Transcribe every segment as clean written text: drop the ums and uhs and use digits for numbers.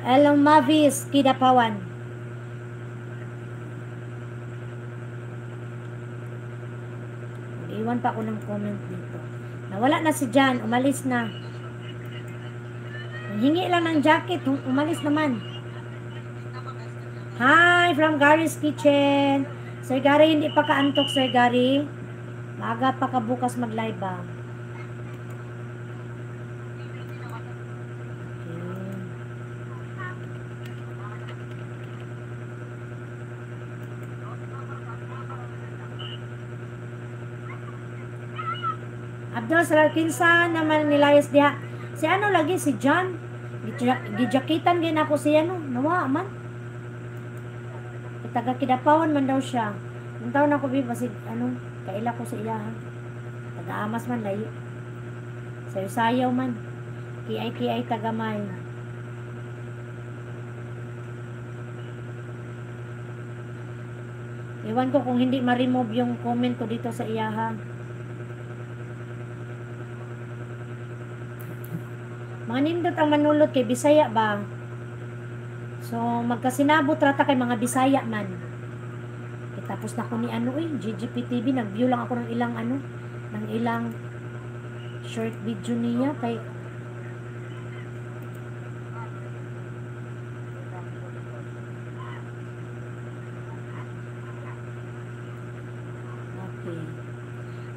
Elon Mavis, Kidapawan. Iwan pa ako ng comment dito. Nawala na si Jan, umalis na. Hingi lang ng jacket, umalis naman. Hi, from Gary's Kitchen. Sir Gary, hindi pa kaantok, Sir Gary. Maaga pa ka bukas mag-live ba? Abdul Sarkinsa naman nilayas diha. Si ano lagi, si John. Gijakitan din ako si ano. Nawa man. Taga Kidapawan man daw siya. Ang taon ako basig ano, kaila ko sa iya ha. Taga Amas man layo. Sayo-sayaw man. Kiay tagamay. Iwan ko kung hindi ma-remove yung comment ko dito sa iya ha. Mga nindot ang manulot kay Bisaya ba? So, magkasinabot rata kay mga Bisaya man. Tapos na ko ni ano GGPTV, nag-view lang ako ng ilang ano, ng ilang short video niya kay okay.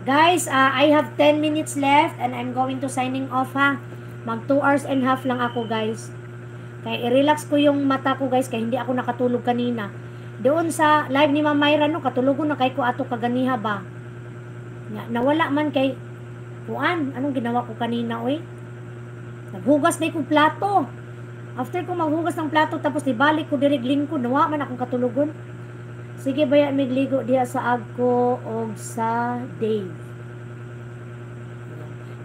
Guys, I have 10 minutes left and I'm going to signing off ha. Mag 2 hours and half lang ako guys. Kaya i-relax ko yung mata ko guys, kaya hindi ako nakatulog kanina. Doon sa live ni Ma'am Myra no, katulugon na kay ko ato kaganiha ba. Nawala man kay kuan, anong ginawa ko kanina oy? Naghugas na ko plato. After ko maghugas ng plato tapos ibalik ko diri lingkod, nawa man akong katulugon. Sige baya migligo diha sa Agco og sa Dave.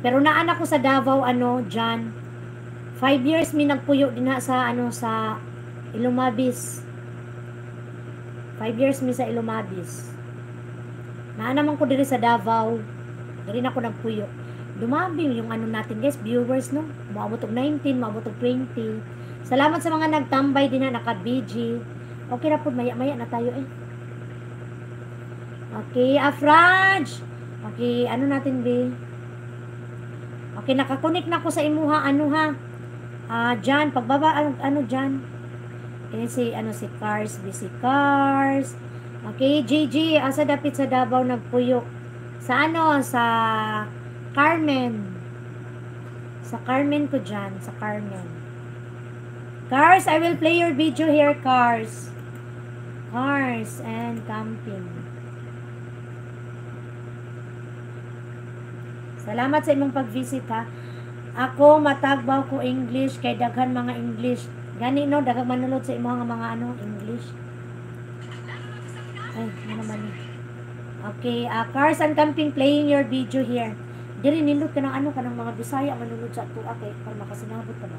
Pero naan ako sa Davao ano, Jan. 5 years mi nagpuyo din sa ano sa Ilumabis. 5 years mi sa Ilumabis. Naan naman ko diri sa Davao. Diri na ako nagpuyo. Dumabi yung ano natin guys, viewers no. Maabot og 19, maabot og 20. Salamat sa mga nagtambay din na naka-BG. Okay na po, maya-maya na tayo eh. Okay, Afraj. Okay, ano natin be? Okay, nakakonek na ako sa imuha ano ha. Jan, pagbaba ano Jan? Okay, si Cars, busy Cars. Okay, JJ, asa dapit sa Davao nagpuyo. Sa ano, sa Carmen. Sa Carmen ko dyan, sa Carmen. Cars, I will play your video here, Cars. Cars and camping. Salamat sa imong pag-visit ha. Ako matagbaw ko English kay daghan mga English. Gani no, daghang manulod sa imong mga ano English. Ay, ano naman ni. Okay, Cars and camping playing your video here. Diri nindot ka ng ano kanang mga Bisaya manulod sa ato okay para makasinabot ka ba.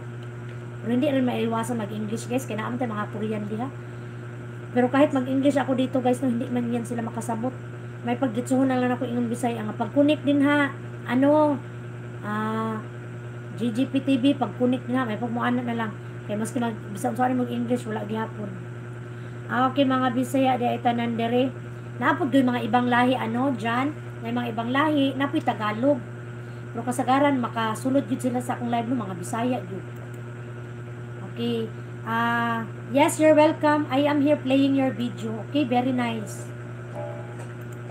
Pero hindi rin maiwasan mag-English guys, kaya naamtay mga Korean diha. Pero kahit mag-English ako dito guys, no, hindi man yan sila makasabot. May pagditsuhon na lang ako ingon Bisaya nga pag-connect din ha. Ano GGPTV pag-connect din ha, may pagmuana na lang. Kaya maski bisang sorry mag-English wala gihapon. Okay mga Bisaya di ay tanan dere. Napod gyud mga ibang lahi ano diyan, may mga ibang lahi napoy Tagalog. Pero kasagaran makasulod gyud sila sa akong live no mga Bisaya gyud. Okay. Yes, you're welcome. I am here playing your video. Okay, very nice.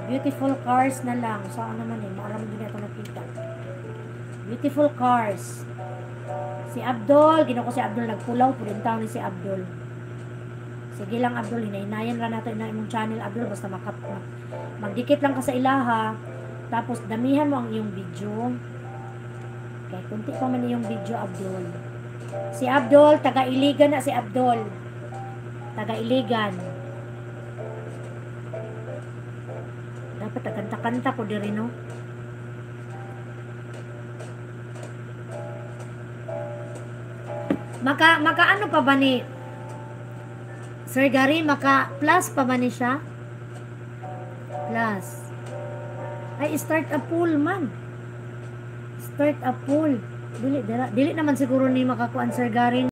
Beautiful cars na lang. Saan naman eh? Maraming din ito nakita. Beautiful cars. Si Abdul. Gino ko si Abdul nagpulaw. Puling taon ni si Abdul. Sige lang Abdul. Hinahinayan lang natin na imong channel Abdul. Basta magdikit lang ka sa ilaha. Tapos damihan mo ang iyong video. Okay, kunti pa man iyong video Abdul. Si Abdul, taga-Iligan na si Abdul. Taga-Iligan. Dapat kanta-kanta ko diri no. Maka ano pa ba ni Sir Gary, maka plus pa ba ni siya? Plus. Ay, start a pool man. Start a pool. Dili naman siguro ni makakuan Sir Gary.